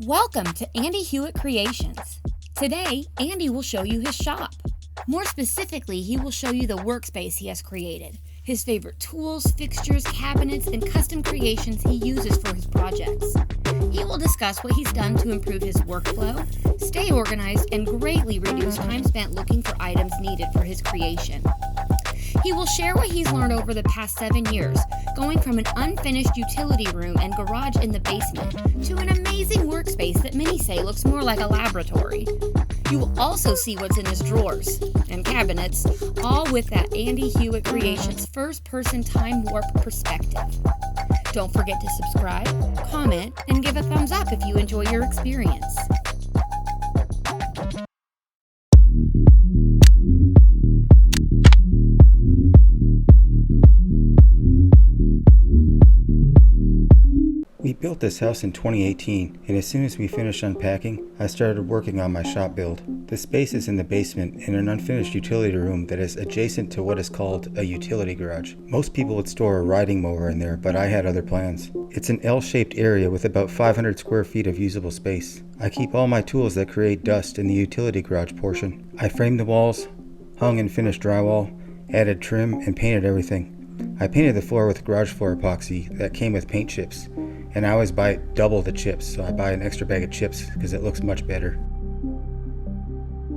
Welcome to Andy Huot Creations. Today, Andy will show you his shop. More specifically, he will show you the workspace he has created, his favorite tools, fixtures, cabinets, and custom creations he uses for his projects. He will discuss what he's done to improve his workflow, stay organized, and greatly reduce time spent looking for items needed for his creation. He will share what he's learned over the past 7 years, going from an unfinished utility room and garage in the basement to an amazing workspace that many say looks more like a laboratory. You will also see what's in his drawers and cabinets, all with that Andy Huot Creations first-person time warp perspective. Don't forget to subscribe, comment, and give a thumbs up if you enjoy your experience. We built this house in 2018, and as soon as we finished unpacking, I started working on my shop build. The space is in the basement in an unfinished utility room that is adjacent to what is called a utility garage. Most people would store a riding mower in there, but I had other plans. It's an L-shaped area with about 500 square feet of usable space. I keep all my tools that create dust in the utility garage portion. I framed the walls, hung and finished drywall, added trim, and painted everything. I painted the floor with garage floor epoxy that came with paint chips. And I always buy double the chips, so I buy an extra bag of chips because it looks much better.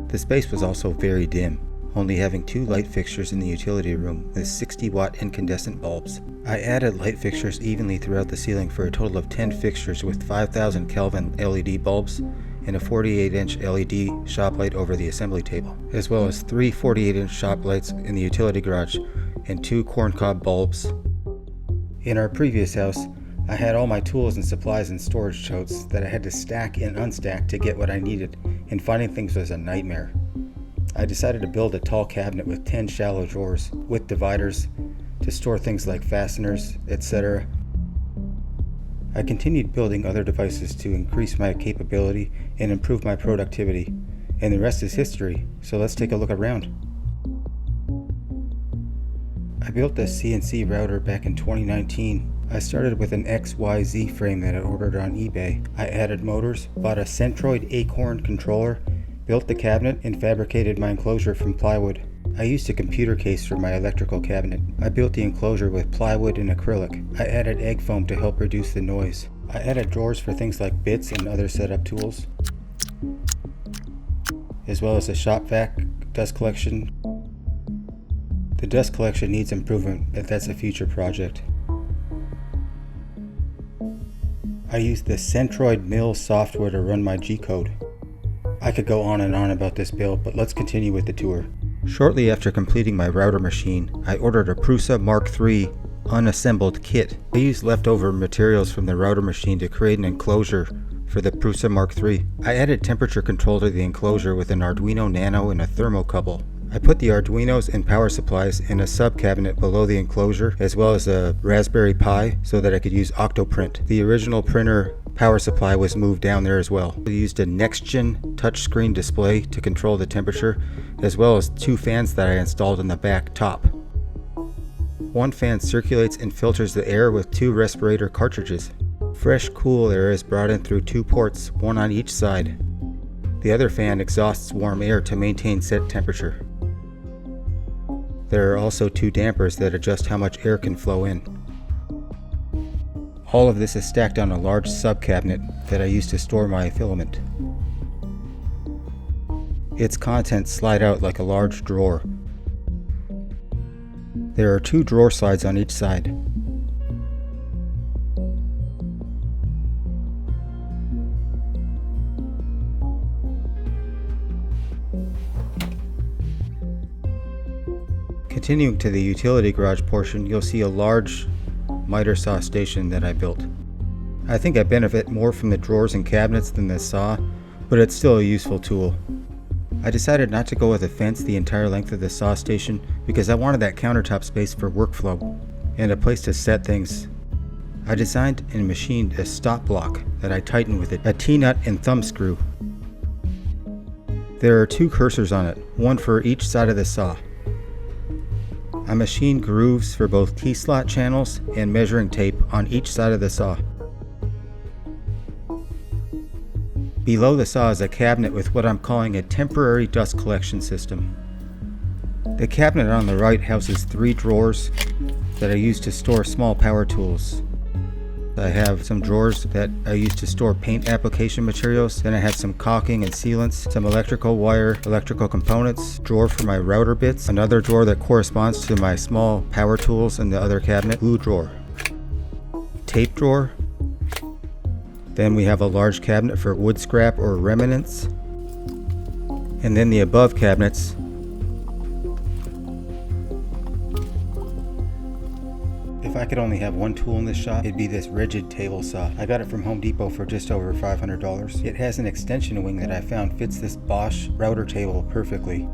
The space was also very dim, only having 2 light fixtures in the utility room with 60-watt incandescent bulbs. I added light fixtures evenly throughout the ceiling for a total of 10 fixtures with 5,000 Kelvin LED bulbs and a 48-inch LED shop light over the assembly table, as well as 3 48-inch shop lights in the utility garage and 2 corncob bulbs. In our previous house, I had all my tools and supplies in storage totes that I had to stack and unstack to get what I needed, and finding things was a nightmare. I decided to build a tall cabinet with 10 shallow drawers with dividers to store things like fasteners, etc. I continued building other devices to increase my capability and improve my productivity, and the rest is history, so let's take a look around. I built a CNC router back in 2019. I started with an XYZ frame that I ordered on eBay. I added motors, bought a Centroid Acorn controller, built the cabinet, and fabricated my enclosure from plywood. I used a computer case for my electrical cabinet. I built the enclosure with plywood and acrylic. I added egg foam to help reduce the noise. I added drawers for things like bits and other setup tools, as well as a shop vac, dust collection. The dust collection needs improvement, but that's a future project. I used the Centroid Mill software to run my G-code. I could go on and on about this build, but let's continue with the tour. Shortly after completing my router machine, I ordered a Prusa Mark III unassembled kit. I used leftover materials from the router machine to create an enclosure for the Prusa Mark III. I added temperature control to the enclosure with an Arduino Nano and a thermocouple. I put the Arduinos and power supplies in a sub-cabinet below the enclosure, as well as a Raspberry Pi so that I could use Octoprint. The original printer power supply was moved down there as well. I used a next-gen touchscreen display to control the temperature, as well as 2 fans that I installed in the back top. One fan circulates and filters the air with 2 respirator cartridges. Fresh, cool air is brought in through 2 ports, one on each side. The other fan exhausts warm air to maintain set temperature. There are also 2 dampers that adjust how much air can flow in. All of this is stacked on a large sub-cabinet that I use to store my filament. Its contents slide out like a large drawer. There are 2 drawer slides on each side. Continuing to the utility garage portion, you'll see a large miter saw station that I built. I think I benefit more from the drawers and cabinets than the saw, but it's still a useful tool. I decided not to go with a fence the entire length of the saw station because I wanted that countertop space for workflow and a place to set things. I designed and machined a stop block that I tightened with a T-nut and thumb screw. There are 2 cursors on it, one for each side of the saw. I machined grooves for both T-slot channels and measuring tape on each side of the saw. Below the saw is a cabinet with what I'm calling a temporary dust collection system. The cabinet on the right houses 3 drawers that I use to store small power tools. I have some drawers that I use to store paint application materials. Then I have some caulking and sealants, some electrical wire, electrical components, drawer for my router bits, another drawer that corresponds to my small power tools in the other cabinet, glue drawer, tape drawer. Then we have a large cabinet for wood scrap or remnants. And then the above cabinets. If I could only have one tool in this shop, it'd be this rigid table saw. I got it from Home Depot for just over $500. It has an extension wing that I found fits this Bosch router table perfectly.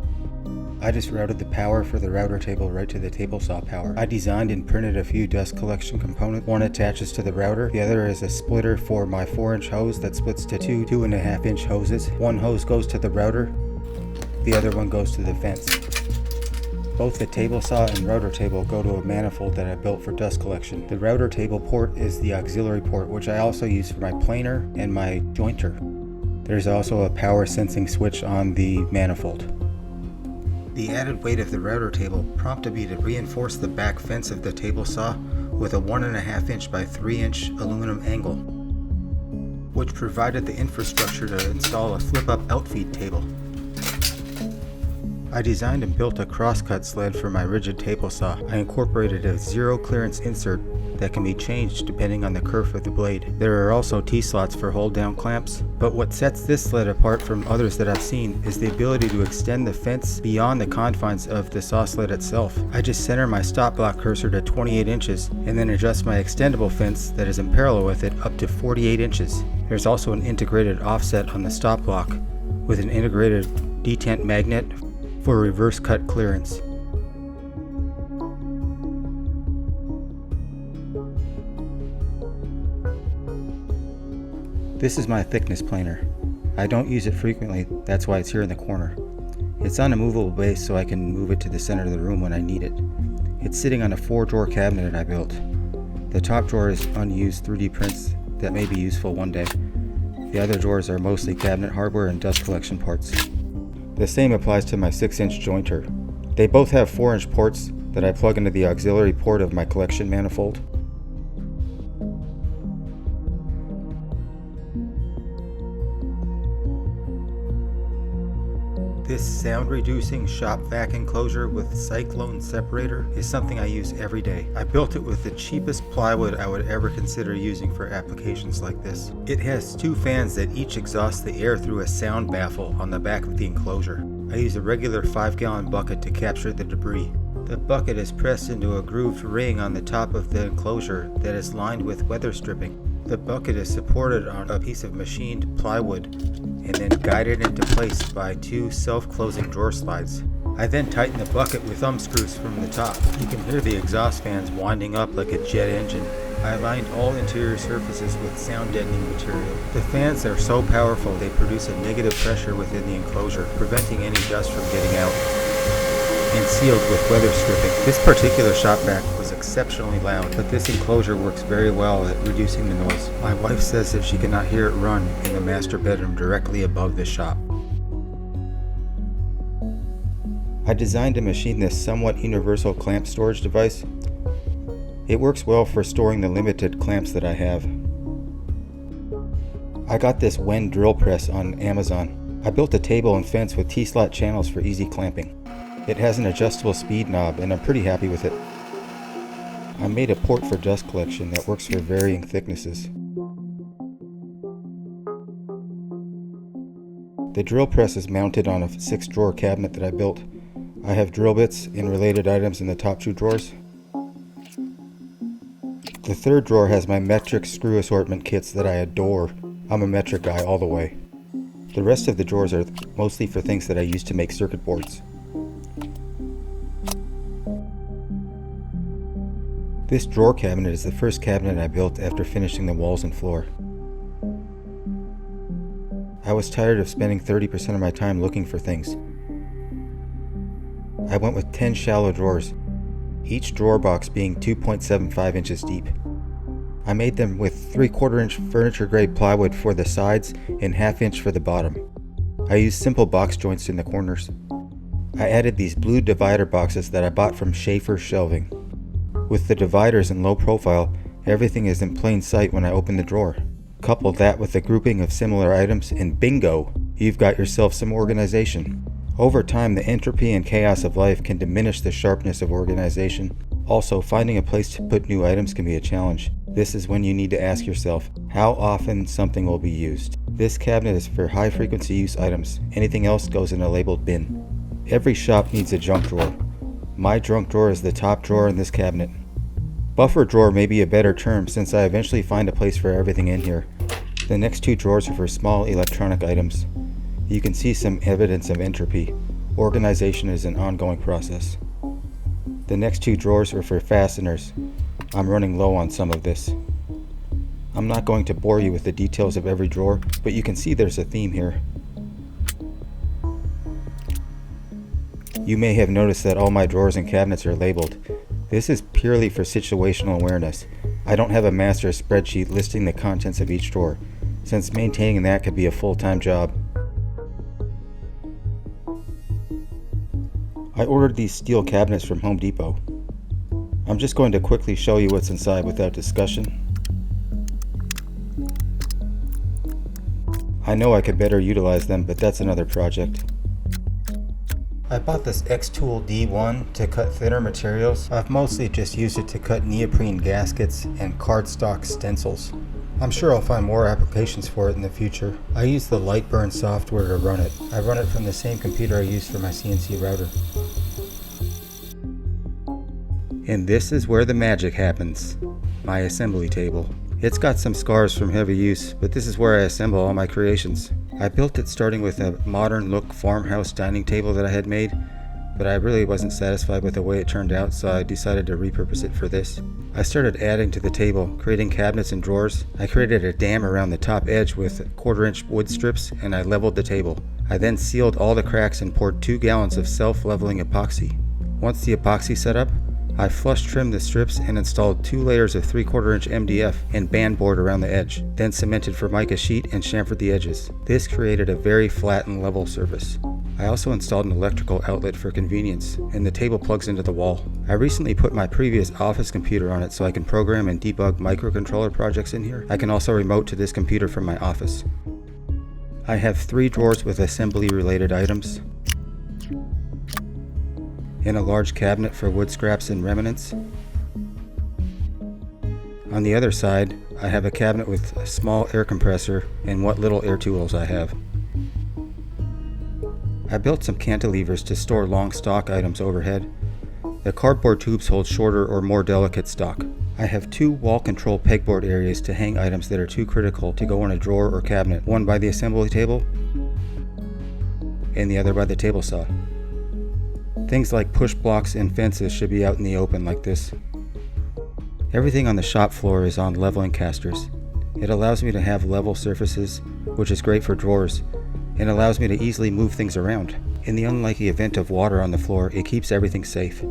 I just routed the power for the router table right to the table saw power. I designed and printed a few dust collection components. One attaches to the router. The other is a splitter for my 4-inch hose that splits to 2 2.5-inch hoses. One hose goes to the router. The other one goes to the fence. Both the table saw and router table go to a manifold that I built for dust collection. The router table port is the auxiliary port, which I also use for my planer and my jointer. There's also a power sensing switch on the manifold. The added weight of the router table prompted me to reinforce the back fence of the table saw with a 1.5-inch by 3-inch aluminum angle, which provided the infrastructure to install a flip-up outfeed table. I designed and built a crosscut sled for my rigid table saw. I incorporated a zero clearance insert that can be changed depending on the kerf of the blade. There are also T-slots for hold down clamps, but what sets this sled apart from others that I've seen is the ability to extend the fence beyond the confines of the saw sled itself. I just center my stop block cursor to 28 inches and then adjust my extendable fence that is in parallel with it up to 48 inches. There's also an integrated offset on the stop block with an integrated detent magnet for reverse cut clearance. This is my thickness planer. I don't use it frequently, that's why it's here in the corner. It's on a movable base so I can move it to the center of the room when I need it. It's sitting on a 4-drawer cabinet I built. The top drawer is unused 3D prints that may be useful one day. The other drawers are mostly cabinet hardware and dust collection parts. The same applies to my 6-inch jointer. They both have 4-inch ports that I plug into the auxiliary port of my collection manifold. This sound-reducing shop vac enclosure with cyclone separator is something I use every day. I built it with the cheapest plywood I would ever consider using for applications like this. It has 2 fans that each exhaust the air through a sound baffle on the back of the enclosure. I use a regular 5-gallon bucket to capture the debris. The bucket is pressed into a grooved ring on the top of the enclosure that is lined with weather stripping. The bucket is supported on a piece of machined plywood and then guided into place by 2 self-closing drawer slides. I then tighten the bucket with thumb screws from the top. You can hear the exhaust fans winding up like a jet engine. I lined all interior surfaces with sound deadening material. The fans are so powerful they produce a negative pressure within the enclosure, preventing any dust from getting out, and sealed with weather stripping. This particular shop vac was exceptionally loud, but this enclosure works very well at reducing the noise. My wife says that she cannot hear it run in the master bedroom directly above the shop. I designed and machined this somewhat universal clamp storage device. It works well for storing the limited clamps that I have. I got this Wen drill press on Amazon. I built a table and fence with T-slot channels for easy clamping. It has an adjustable speed knob and I'm pretty happy with it. I made a port for dust collection that works for varying thicknesses. The drill press is mounted on a 6-drawer cabinet that I built. I have drill bits and related items in the top 2 drawers. The 3rd drawer has my metric screw assortment kits that I adore. I'm a metric guy all the way. The rest of the drawers are mostly for things that I use to make circuit boards. This drawer cabinet is the first cabinet I built after finishing the walls and floor. I was tired of spending 30% of my time looking for things. I went with 10 shallow drawers, each drawer box being 2.75 inches deep. I made them with 3/4 inch furniture grade plywood for the sides and 1/2 inch for the bottom. I used simple box joints in the corners. I added these blue divider boxes that I bought from Schaefer Shelving. With the dividers in low profile, everything is in plain sight when I open the drawer. Couple that with a grouping of similar items and bingo, you've got yourself some organization. Over time, the entropy and chaos of life can diminish the sharpness of organization. Also, finding a place to put new items can be a challenge. This is when you need to ask yourself how often something will be used. This cabinet is for high frequency use items. Anything else goes in a labeled bin. Every shop needs a junk drawer. My junk drawer is the top drawer in this cabinet. Buffer drawer may be a better term since I eventually find a place for everything in here. The next 2 drawers are for small electronic items. You can see some evidence of entropy. Organization is an ongoing process. The next 2 drawers are for fasteners. I'm running low on some of this. I'm not going to bore you with the details of every drawer, but you can see there's a theme here. You may have noticed that all my drawers and cabinets are labeled. This is purely for situational awareness. I don't have a master spreadsheet listing the contents of each drawer, since maintaining that could be a full-time job. I ordered these steel cabinets from Home Depot. I'm just going to quickly show you what's inside without discussion. I know I could better utilize them, but that's another project. I bought this X-Tool D1 to cut thinner materials. I've mostly just used it to cut neoprene gaskets and cardstock stencils. I'm sure I'll find more applications for it in the future. I use the Lightburn software to run it. I run it from the same computer I use for my CNC router. And this is where the magic happens. My assembly table. It's got some scars from heavy use, but this is where I assemble all my creations. I built it starting with a modern look farmhouse dining table that I had made, but I really wasn't satisfied with the way it turned out, so I decided to repurpose it for this. I started adding to the table, creating cabinets and drawers. I created a dam around the top edge with 1/4 inch wood strips, and I leveled the table. I then sealed all the cracks and poured 2 gallons of self-leveling epoxy. Once the epoxy set up, I flush trimmed the strips and installed 2 layers of 3/4 inch MDF and band board around the edge, then cemented Formica sheet and chamfered the edges. This created a very flat and level surface. I also installed an electrical outlet for convenience, and the table plugs into the wall. I recently put my previous office computer on it so I can program and debug microcontroller projects in here. I can also remote to this computer from my office. I have 3 drawers with assembly related items, and a large cabinet for wood scraps and remnants. On the other side, I have a cabinet with a small air compressor and what little air tools I have. I built some cantilevers to store long stock items overhead. The cardboard tubes hold shorter or more delicate stock. I have 2 wall control pegboard areas to hang items that are too critical to go in a drawer or cabinet, one by the assembly table and the other by the table saw. Things like push blocks and fences should be out in the open like this. Everything on the shop floor is on leveling casters. It allows me to have level surfaces, which is great for drawers, and allows me to easily move things around. In the unlikely event of water on the floor, it keeps everything safe.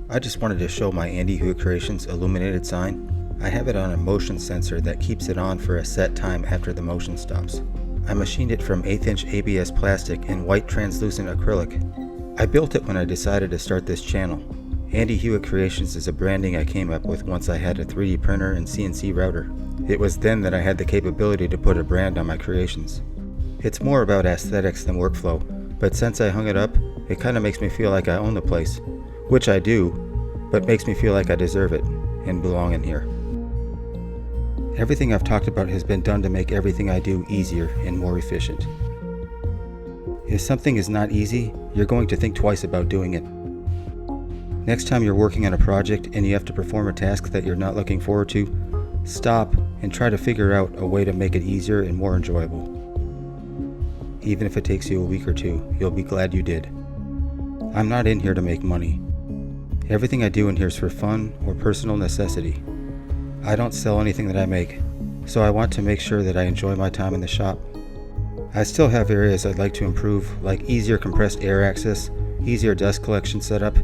I just wanted to show my Andy Huot Creations Illuminated sign. I have it on a motion sensor that keeps it on for a set time after the motion stops. I machined it from 1/8 inch ABS plastic and white translucent acrylic. I built it when I decided to start this channel. Andy Huot Creations is a branding I came up with once I had a 3D printer and CNC router. It was then that I had the capability to put a brand on my creations. It's more about aesthetics than workflow, but since I hung it up, it kind of makes me feel like I own the place, which I do, but makes me feel like I deserve it and belong in here. Everything I've talked about has been done to make everything I do easier and more efficient. If something is not easy, you're going to think twice about doing it. Next time you're working on a project and you have to perform a task that you're not looking forward to, stop and try to figure out a way to make it easier and more enjoyable. Even if it takes you a week or 2, you'll be glad you did. I'm not in here to make money. Everything I do in here is for fun or personal necessity. I don't sell anything that I make, so I want to make sure that I enjoy my time in the shop. I still have areas I'd like to improve, like easier compressed air access, easier dust collection setup,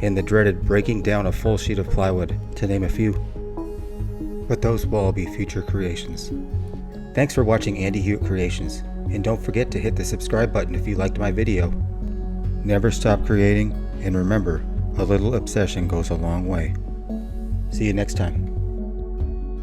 and the dreaded breaking down a full sheet of plywood, to name a few. but those will all be future creations. Thanks for watching Andy Huot Creations, and don't forget to hit the subscribe button if you liked my video. Never stop creating, and remember, a little obsession goes a long way. See you next time.